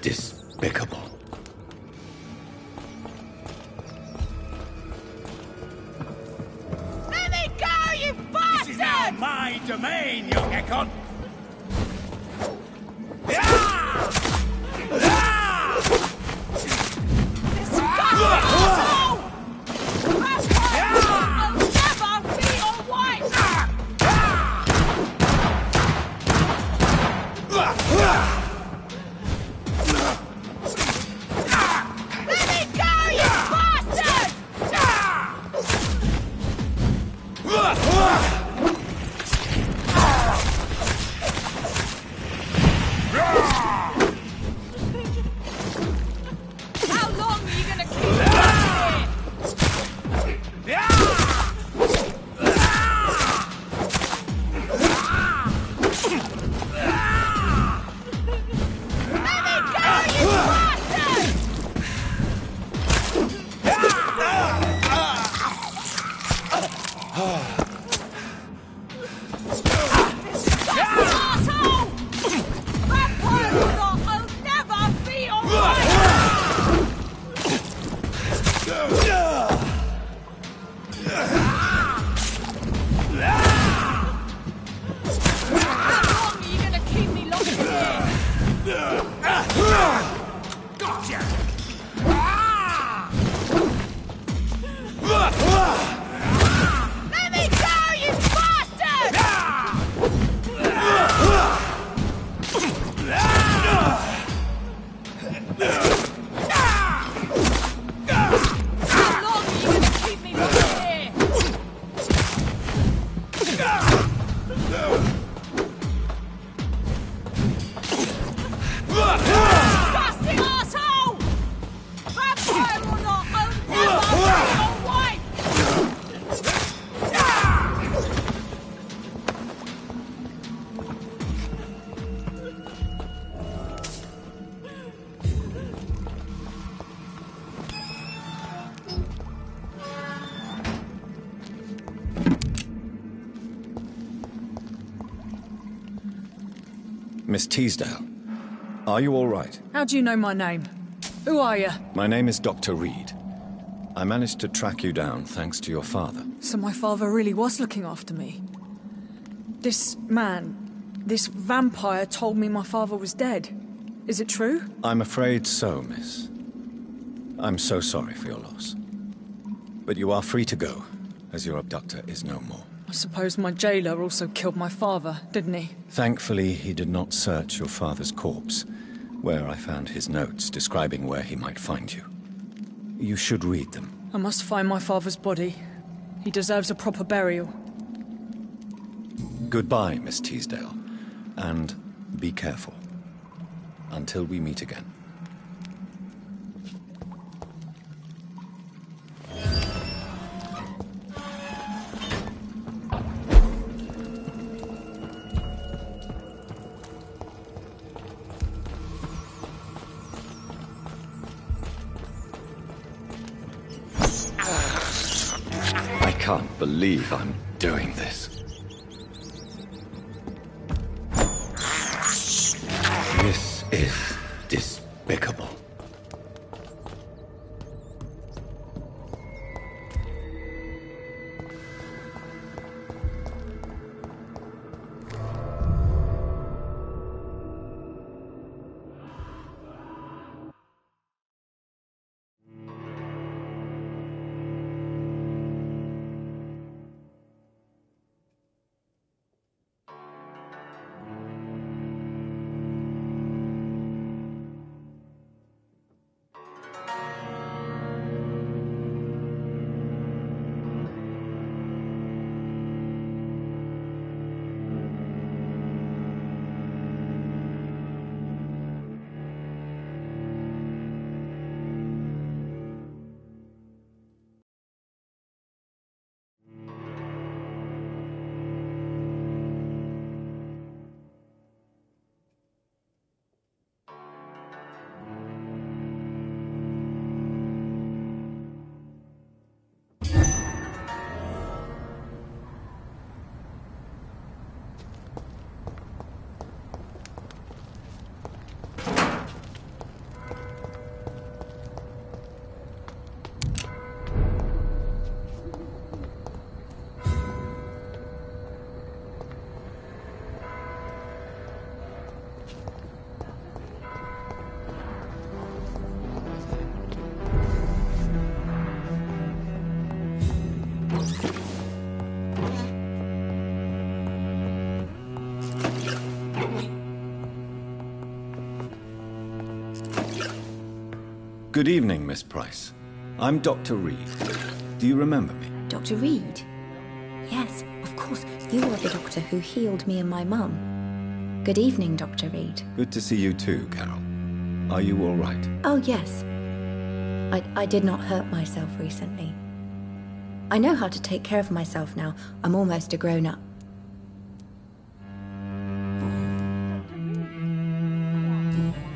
despicable. Let me go, you bastard! This is now my domain, young Ekon! Miss Teasdale, are you all right? How do you know my name? Who are you? My name is Dr. Reed. I managed to track you down thanks to your father. So my father really was looking after me. This man, this vampire told me my father was dead. Is it true? I'm afraid so, miss. I'm so sorry for your loss. But you are free to go, as your abductor is no more. I suppose my jailer also killed my father, didn't he? Thankfully, he did not search your father's corpse, where I found his notes describing where he might find you. You should read them. I must find my father's body. He deserves a proper burial. Goodbye, Miss Teasdale, and be careful. Until we meet again. I can't believe I'm doing this. This is despicable. Good evening, Miss Price. I'm Dr. Reed. Do you remember me? Dr. Reed? Yes, of course. You are the doctor who healed me and my mum. Good evening, Dr. Reed. Good to see you too, Carol. Are you all right? Oh, yes. I did not hurt myself recently. I know how to take care of myself now. I'm almost a grown-up.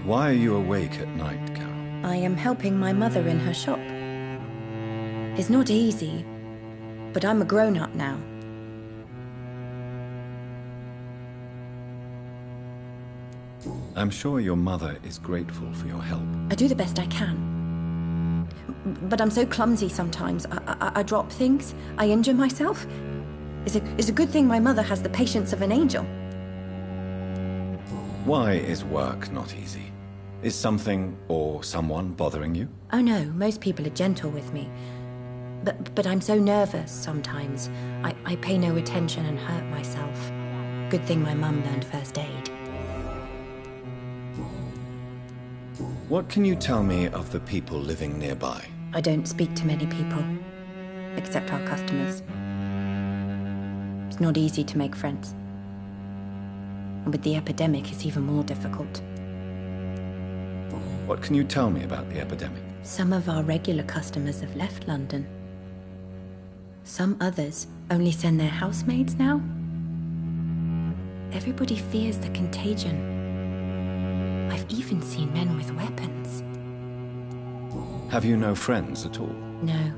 Why are you awake at night, Carol? I am helping my mother in her shop. It's not easy, but I'm a grown-up now. I'm sure your mother is grateful for your help. I do the best I can. But I'm so clumsy sometimes. I drop things. I injure myself. It's a good thing my mother has the patience of an angel. Why is work not easy? Is something or someone bothering you? Oh no, most people are gentle with me. But I'm so nervous sometimes. I pay no attention and hurt myself. Good thing my mum learned first aid. What can you tell me of the people living nearby? I don't speak to many people, except our customers. It's not easy to make friends. And with the epidemic, it's even more difficult. What can you tell me about the epidemic? Some of our regular customers have left London. Some others only send their housemaids now. Everybody fears the contagion. I've even seen men with weapons. Have you no friends at all? No.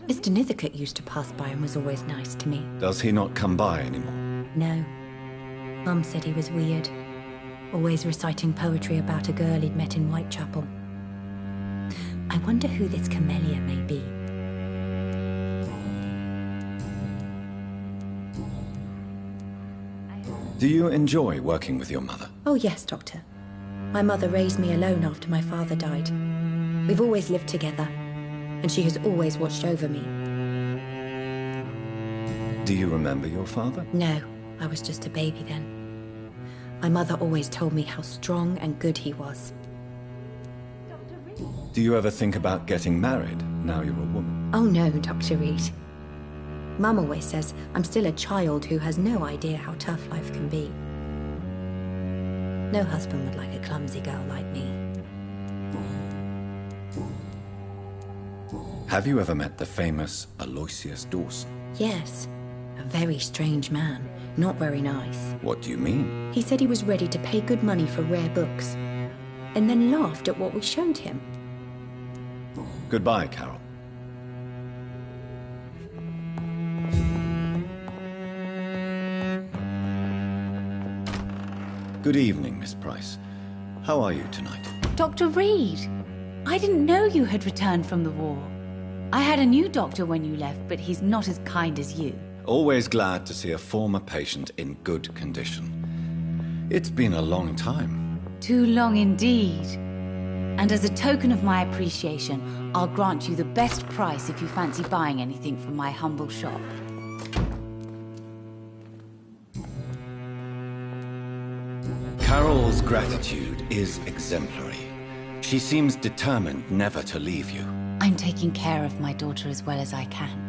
Mr. Nithercote used to pass by and was always nice to me. Does he not come by anymore? No. Mum said he was weird. Always reciting poetry about a girl he'd met in Whitechapel. I wonder who this camellia may be. Do you enjoy working with your mother? Oh yes, Doctor. My mother raised me alone after my father died. We've always lived together, and she has always watched over me. Do you remember your father? No, I was just a baby then. My mother always told me how strong and good he was. Do you ever think about getting married now you're a woman? Oh no, Dr. Reed. Mum always says I'm still a child who has no idea how tough life can be. No husband would like a clumsy girl like me. Have you ever met the famous Aloysius Dawson? Yes, a very strange man, not very nice. What do you mean? He said he was ready to pay good money for rare books, and then laughed at what we showed him. Goodbye, Carol. Good evening, Miss Price. How are you tonight? Dr. Reed, I didn't know you had returned from the war. I had a new doctor when you left, but he's not as kind as you. Always glad to see a former patient in good condition. It's been a long time. Too long indeed. And as a token of my appreciation, I'll grant you the best price if you fancy buying anything from my humble shop. Carol's gratitude is exemplary. She seems determined never to leave you. I'm taking care of my daughter as well as I can.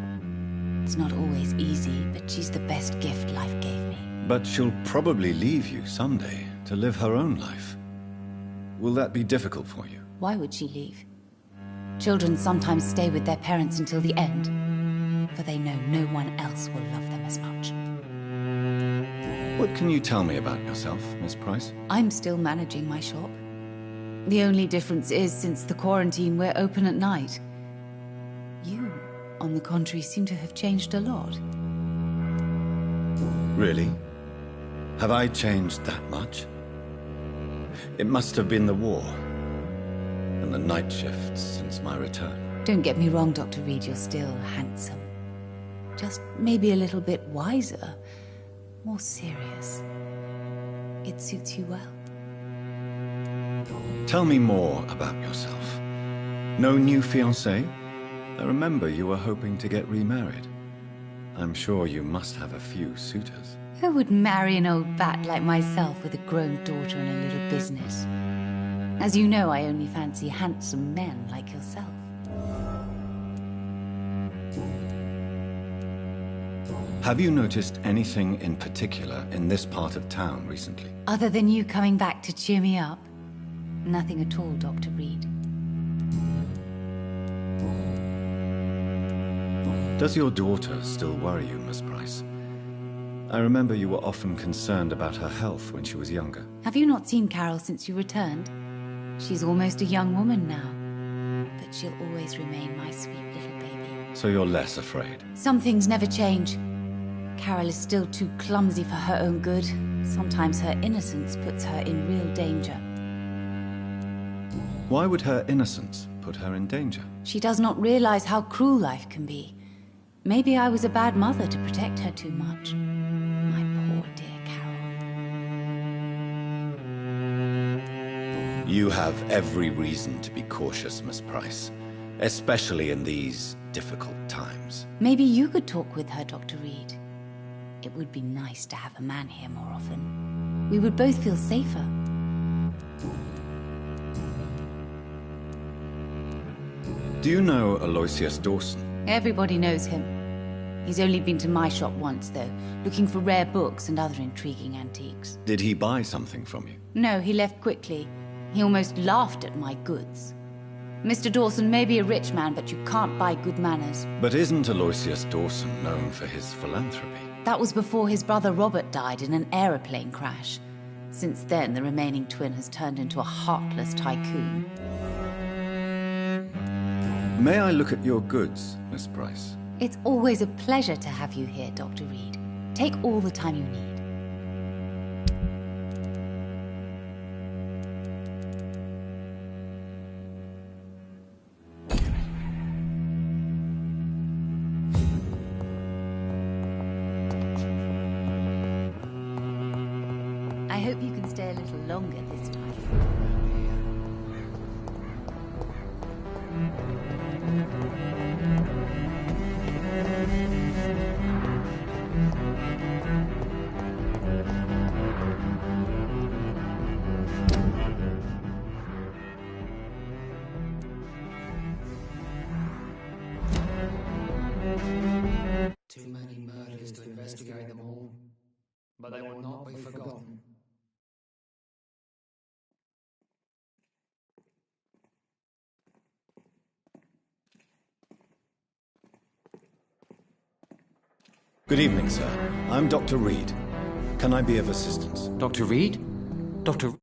It's not always easy, but she's the best gift life gave me. But she'll probably leave you someday to live her own life. Will that be difficult for you? Why would she leave? Children sometimes stay with their parents until the end, for they know no one else will love them as much. What can you tell me about yourself, Miss Price? I'm still managing my shop. The only difference is, since the quarantine, we're open at night. You, on the contrary, seem to have changed a lot. Really? Have I changed that much? It must have been the war and the night shifts since my return. Don't get me wrong, Dr. Reed, you're still handsome. Just maybe a little bit wiser, more serious. It suits you well. Tell me more about yourself. No new fiancé? I remember you were hoping to get remarried. I'm sure you must have a few suitors. Who would marry an old bat like myself with a grown daughter and a little business? As you know, I only fancy handsome men like yourself. Have you noticed anything in particular in this part of town recently? Other than you coming back to cheer me up? Nothing at all, Dr. Reed. Does your daughter still worry you, Miss Price? I remember you were often concerned about her health when she was younger. Have you not seen Carol since you returned? She's almost a young woman now. But she'll always remain my sweet little baby. So you're less afraid? Some things never change. Carol is still too clumsy for her own good. Sometimes her innocence puts her in real danger. Why would her innocence put her in danger? She does not realize how cruel life can be. Maybe I was a bad mother to protect her too much. My poor dear Carol. You have every reason to be cautious, Miss Price. Especially in these difficult times. Maybe you could talk with her, Dr. Reed. It would be nice to have a man here more often. We would both feel safer. Do you know Aloysius Dawson? Everybody knows him. He's only been to my shop once, though, looking for rare books and other intriguing antiques. Did he buy something from you? No, he left quickly. He almost laughed at my goods. Mr. Dawson may be a rich man, but you can't buy good manners. But isn't Aloysius Dawson known for his philanthropy? That was before his brother Robert died in an aeroplane crash. Since then, the remaining twin has turned into a heartless tycoon. May I look at your goods, Miss Price? It's always a pleasure to have you here, Dr. Reed. Take all the time you need. I hope you can stay a little longer this time. Too many murders to investigate them all, but they will not be forgotten. Good evening, sir. I'm Dr. Reed. Can I be of assistance? Dr. Reed? Dr.